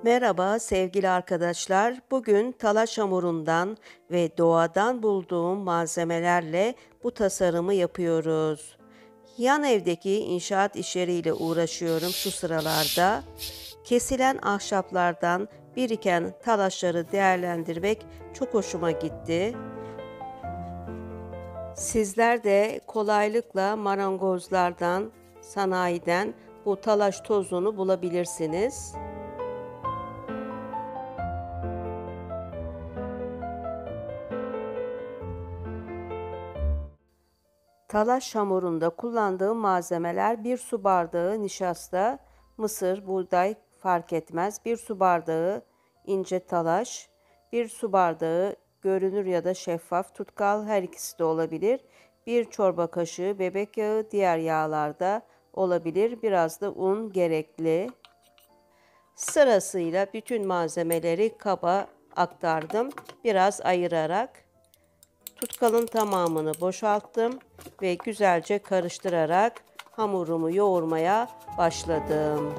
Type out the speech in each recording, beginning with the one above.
Merhaba sevgili arkadaşlar. Bugün talaş hamurundan ve doğadan bulduğum malzemelerle bu tasarımı yapıyoruz. Yan evdeki inşaat işleriyle uğraşıyorum şu sıralarda. Kesilen ahşaplardan biriken talaşları değerlendirmek çok hoşuma gitti. Sizler de kolaylıkla marangozlardan, sanayiden bu talaş tozunu bulabilirsiniz. Talaş hamurunda kullandığım malzemeler: bir su bardağı nişasta, mısır, buğday fark etmez, bir su bardağı ince talaş, bir su bardağı görünür ya da şeffaf tutkal, her ikisi de olabilir, bir çorba kaşığı bebek yağı, diğer yağlar da olabilir, biraz da un gerekli. Sırasıyla bütün malzemeleri kaba aktardım, biraz ayırarak. Tutkalın tamamını boşalttım ve güzelce karıştırarak hamurumu yoğurmaya başladım.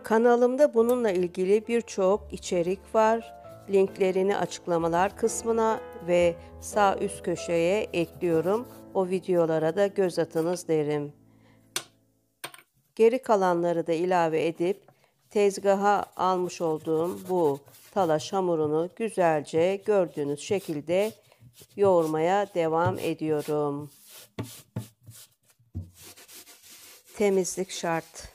Kanalımda bununla ilgili birçok içerik var. Linklerini açıklamalar kısmına ve sağ üst köşeye ekliyorum. O videolara da göz atınız derim. Geri kalanları da ilave edip tezgaha almış olduğum bu talaş hamurunu güzelce gördüğünüz şekilde yoğurmaya devam ediyorum. Temizlik şart.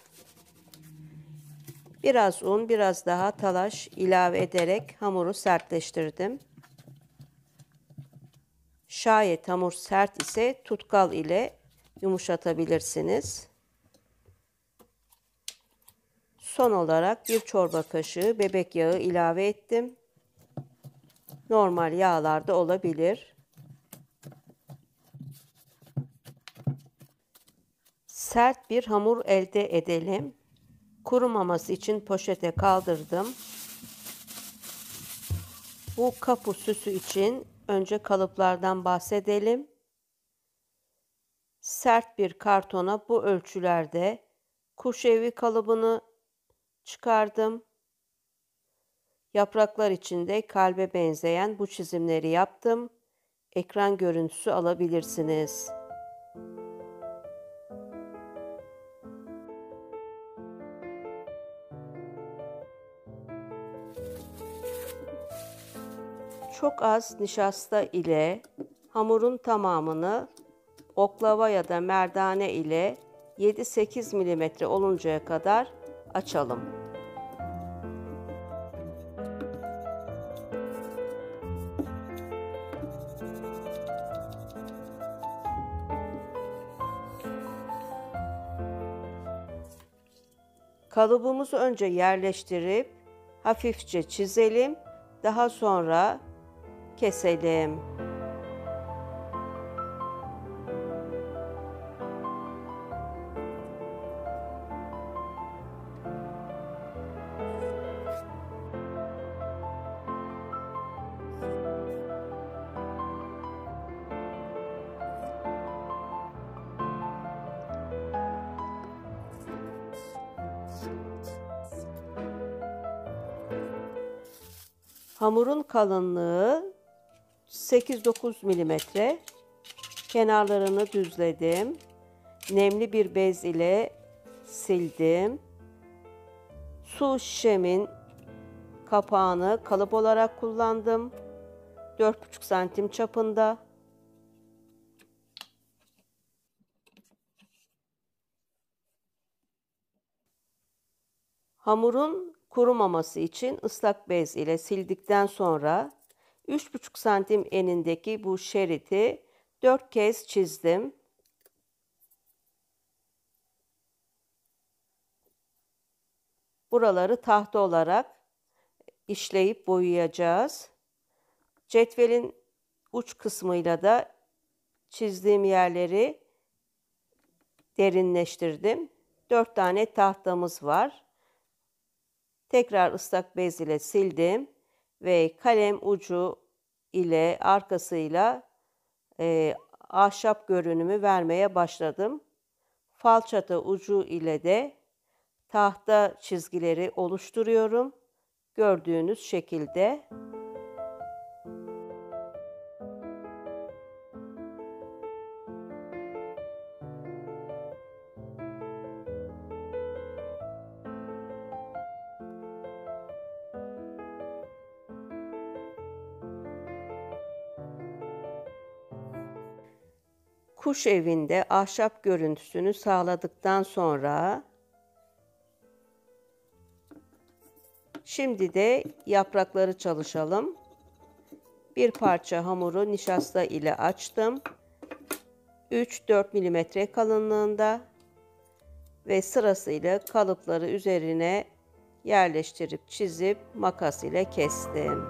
Biraz un, biraz daha talaş ilave ederek hamuru sertleştirdim. Şayet hamur sert ise tutkal ile yumuşatabilirsiniz. Son olarak bir çorba kaşığı bebek yağı ilave ettim. Normal yağlar da olabilir. Sert bir hamur elde edelim. Kurumaması için poşete kaldırdım. Bu kapu süsü için önce kalıplardan bahsedelim. Sert bir kartona bu ölçülerde kuş evi kalıbını çıkardım. Yapraklar içinde kalbe benzeyen bu çizimleri yaptım. Ekran görüntüsü alabilirsiniz. Çok az nişasta ile hamurun tamamını oklava ya da merdane ile 7-8 milimetre oluncaya kadar açalım. Kalıbımızı önce yerleştirip hafifçe çizelim. Daha sonra keselim. Hamurun kalınlığı 8-9 milimetre. Kenarlarını düzledim. Nemli bir bez ile sildim. Su şişemin kapağını kalıp olarak kullandım. 4,5 santim çapında. Hamurun kurumaması için ıslak bez ile sildikten sonra 3,5 santim enindeki bu şeridi 4 kez çizdim. Buraları tahta olarak işleyip boyayacağız. Cetvelin uç kısmıyla da çizdiğim yerleri derinleştirdim. 4 tane tahtamız var. Tekrar ıslak bez ile sildim ve kalem ucu ile arkasıyla ahşap görünümü vermeye başladım. Falçata ucu ile de tahta çizgileri oluşturuyorum. Gördüğünüz şekilde. Kuş evinde ahşap görüntüsünü sağladıktan sonra şimdi de yaprakları çalışalım. Bir parça hamuru nişasta ile açtım. 3-4 milimetre kalınlığında ve sırasıyla kalıpları üzerine yerleştirip çizip makas ile kestim.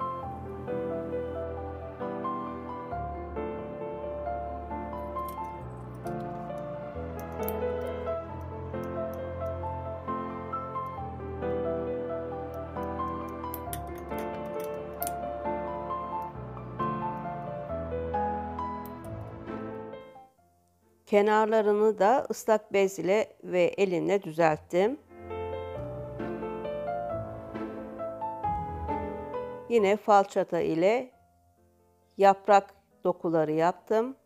Kenarlarını da ıslak bez ile ve elimle düzelttim. Yine falçata ile yaprak dokuları yaptım.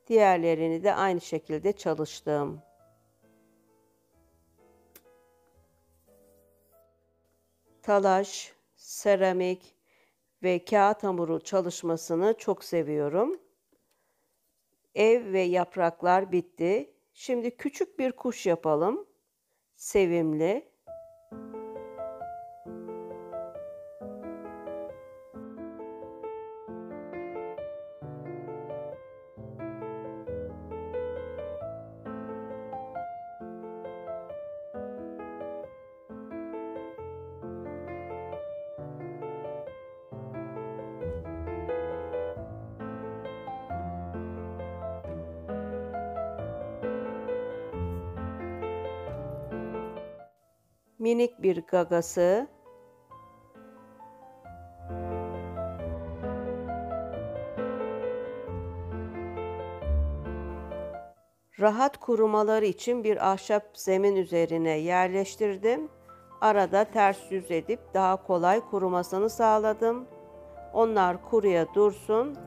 Diğerlerini de aynı şekilde çalıştım. Talaş, seramik ve kağıt hamuru çalışmasını çok seviyorum. Ev ve yapraklar bitti. Şimdi küçük bir kuş yapalım. Sevimli. Minik bir gagası. Rahat kurumaları için bir ahşap zemin üzerine yerleştirdim. Arada ters yüz edip daha kolay kurumasını sağladım. Onlar kuruya dursun.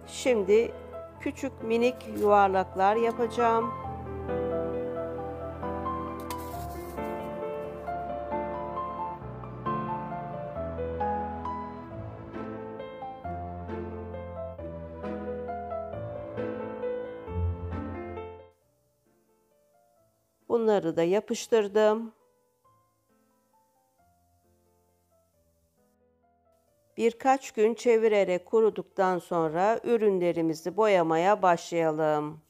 Şimdi küçük minik yuvarlaklar yapacağım. Bunları da yapıştırdım. Birkaç gün çevirerek kuruduktan sonra ürünlerimizi boyamaya başlayalım.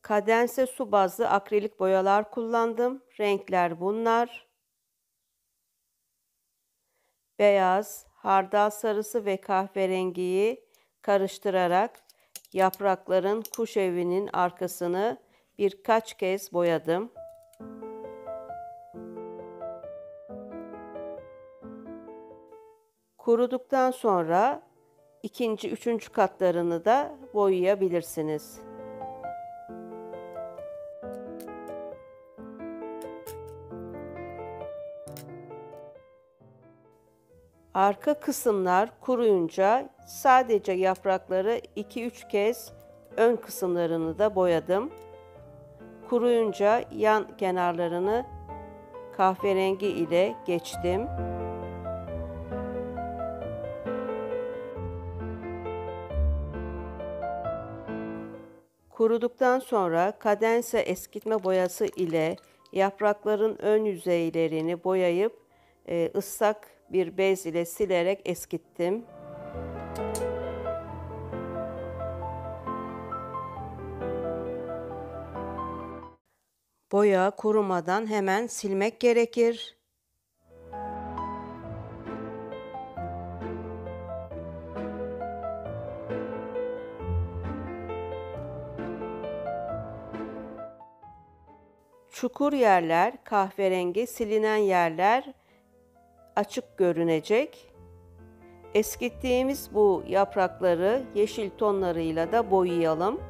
Kadense su bazlı akrilik boyalar kullandım. Renkler bunlar. Beyaz, hardal sarısı ve kahverengiyi karıştırarak yaprakların kuş evinin arkasını birkaç kez boyadım. Kuruduktan sonra ikinci, üçüncü katlarını da boyayabilirsiniz. Arka kısımlar kuruyunca sadece yaprakları 2-3 kez ön kısımlarını da boyadım. Kuruyunca yan kenarlarını kahverengi ile geçtim. Kuruduktan sonra kadense eskitme boyası ile yaprakların ön yüzeylerini boyayıp ıslak bir bez ile silerek eskittim. Boya kurumadan hemen silmek gerekir. Çukur yerler kahverengi, silinen yerler açık görünecek. Eskittiğimiz bu yaprakları yeşil tonlarıyla da boyayalım.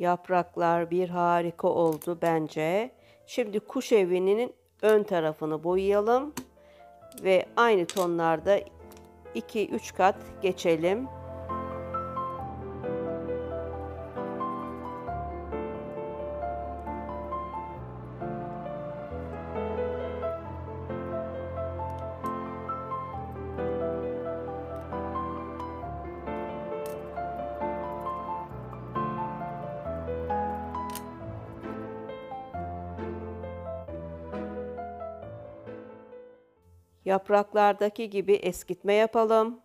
Yapraklar bir harika oldu bence. Şimdi kuş evinin ön tarafını boyayalım ve aynı tonlarda 2-3 kat geçelim. Yapraklardaki gibi eskitme yapalım.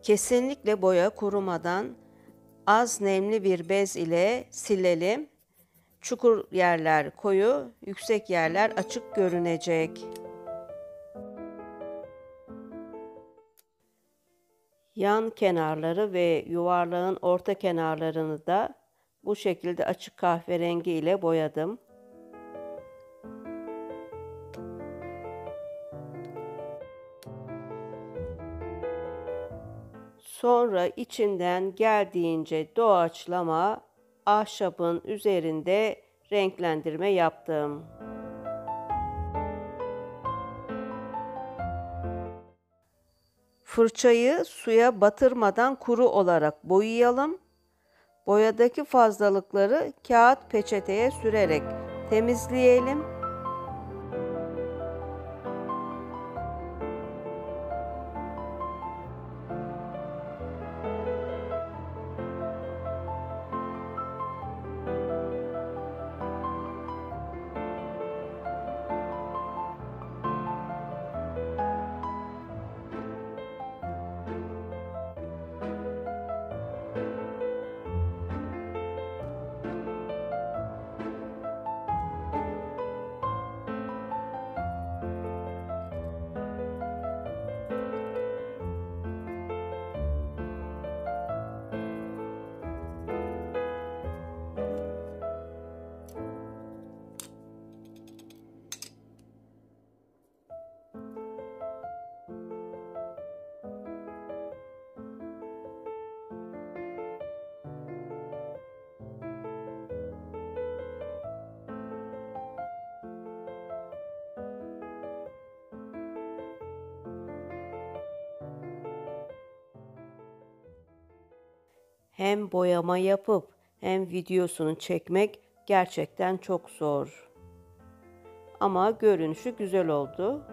Kesinlikle boya kurumadan az nemli bir bez ile silelim. Çukur yerler koyu, yüksek yerler açık görünecek. Yan kenarları ve yuvarlağın orta kenarlarını da bu şekilde açık kahverengi ile boyadım. Sonra içinden geldiğince doğaçlama ahşabın üzerinde renklendirme yaptım. Fırçayı suya batırmadan kuru olarak boyayalım. Boyadaki fazlalıkları kağıt peçeteye sürerek temizleyelim. Hem boyama yapıp hem videosunu çekmek gerçekten çok zor. Ama görünüşü güzel oldu.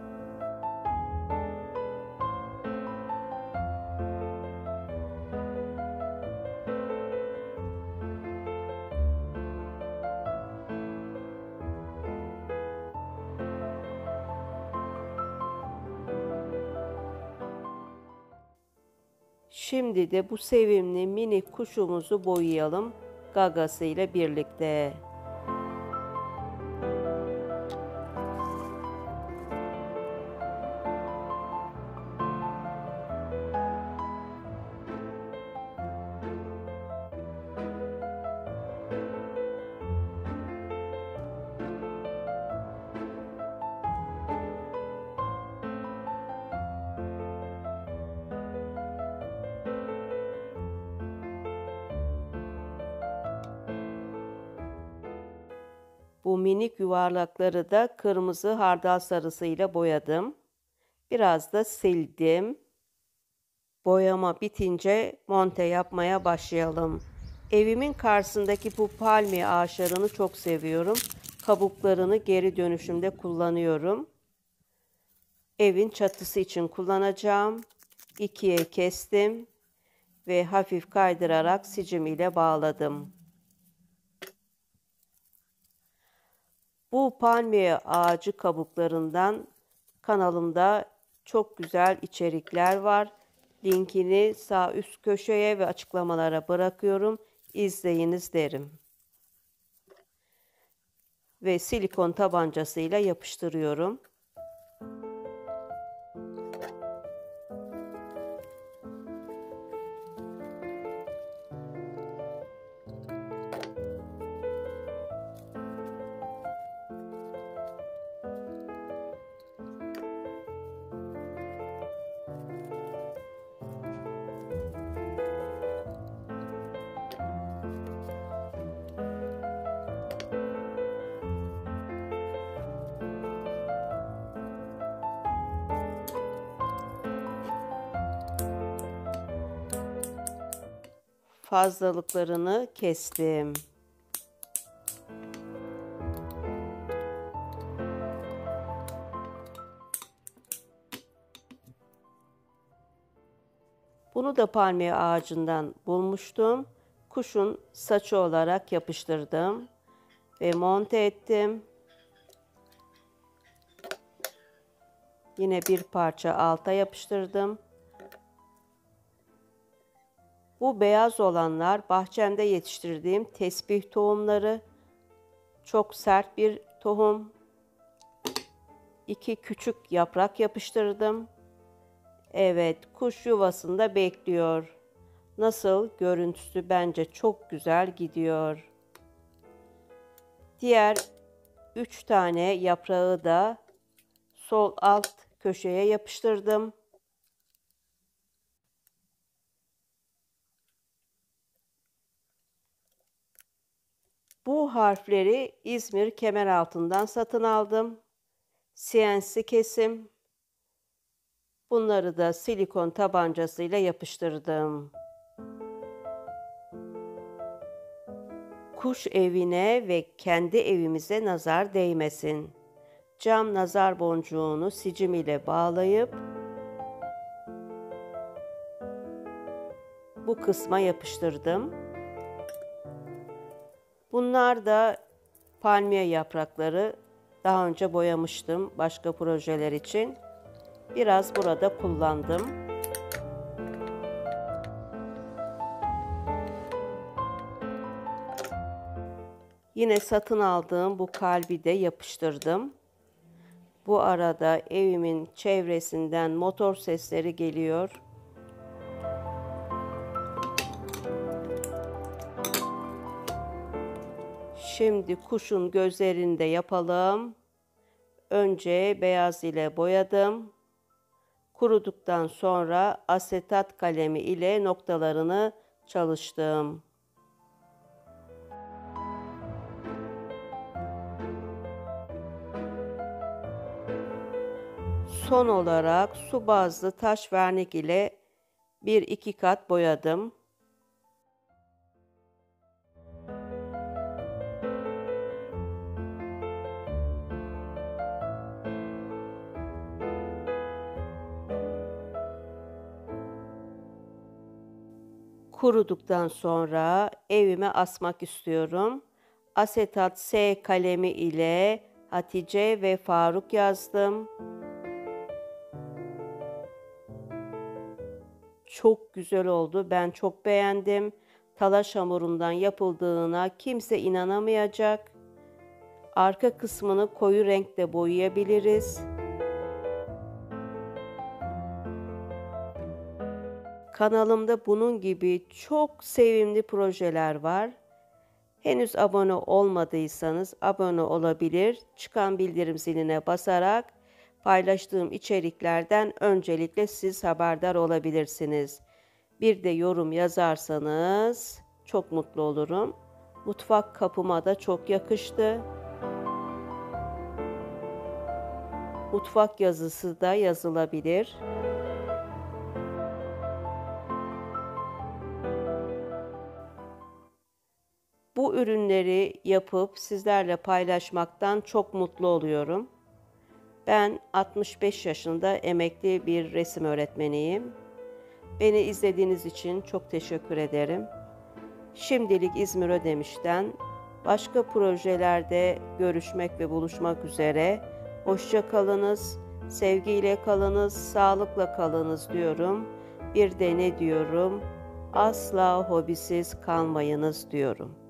Şimdi de bu sevimli minik kuşumuzu boyayalım gagasıyla birlikte. Bu minik yuvarlakları da kırmızı hardal sarısıyla boyadım. Biraz da sildim. Boyama bitince monte yapmaya başlayalım. Evimin karşısındaki bu palmiye ağaçlarını çok seviyorum. Kabuklarını geri dönüşümde kullanıyorum. Evin çatısı için kullanacağım. İkiye kestim ve hafif kaydırarak sicim ile bağladım. Bu palmiye ağacı kabuklarından kanalımda çok güzel içerikler var. Linkini sağ üst köşeye ve açıklamalara bırakıyorum. İzleyiniz derim. Ve silikon tabancasıyla yapıştırıyorum. fazlalıklarını kestim. Bunu da palmiye ağacından bulmuştum. Kuşun saçı olarak yapıştırdım ve monte ettim. Yine bir parça alta yapıştırdım. Bu beyaz olanlar bahçemde yetiştirdiğim tesbih tohumları. Çok sert bir tohum. 2 küçük yaprak yapıştırdım. Evet, kuş yuvasında bekliyor. Nasıl? Görüntüsü bence çok güzel gidiyor. Diğer 3 tane yaprağı da sol alt köşeye yapıştırdım. Bu harfleri İzmir Kemeraltı'ndan satın aldım. CNC kesim. Bunları da silikon tabancasıyla yapıştırdım. Kuş evine ve kendi evimize nazar değmesin. Cam nazar boncuğunu sicim ile bağlayıp bu kısma yapıştırdım. Bunlar da palmiye yaprakları. Daha önce boyamıştım başka projeler için. Biraz burada kullandım. Yine satın aldığım bu kalbi de yapıştırdım. Bu arada evimin çevresinden motor sesleri geliyor. Şimdi kuşun gözlerini de yapalım. Önce beyaz ile boyadım. Kuruduktan sonra asetat kalemi ile noktalarını çalıştım. Son olarak su bazlı taş vernik ile 1-2 kat boyadım. Kuruduktan sonra evime asmak istiyorum. Asetat S kalemi ile Hatice ve Faruk yazdım. Çok güzel oldu. Ben çok beğendim. Talaş hamurundan yapıldığına kimse inanamayacak. Arka kısmını koyu renkte boyayabiliriz. Kanalımda bunun gibi çok sevimli projeler var. Henüz abone olmadıysanız abone olabilir, çıkan bildirim ziline basarak paylaştığım içeriklerden öncelikle siz haberdar olabilirsiniz. Bir de yorum yazarsanız çok mutlu olurum. Mutfak kapıma da çok yakıştı. Mutfak yazısı da yazılabilir. Bu ürünleri yapıp sizlerle paylaşmaktan çok mutlu oluyorum. Ben 65 yaşında emekli bir resim öğretmeniyim. Beni izlediğiniz için çok teşekkür ederim. Şimdilik İzmir Ödemiş'ten başka projelerde görüşmek ve buluşmak üzere. Hoşça kalınız, sevgiyle kalınız, sağlıkla kalınız diyorum. Bir de ne diyorum? Asla hobisiz kalmayınız diyorum.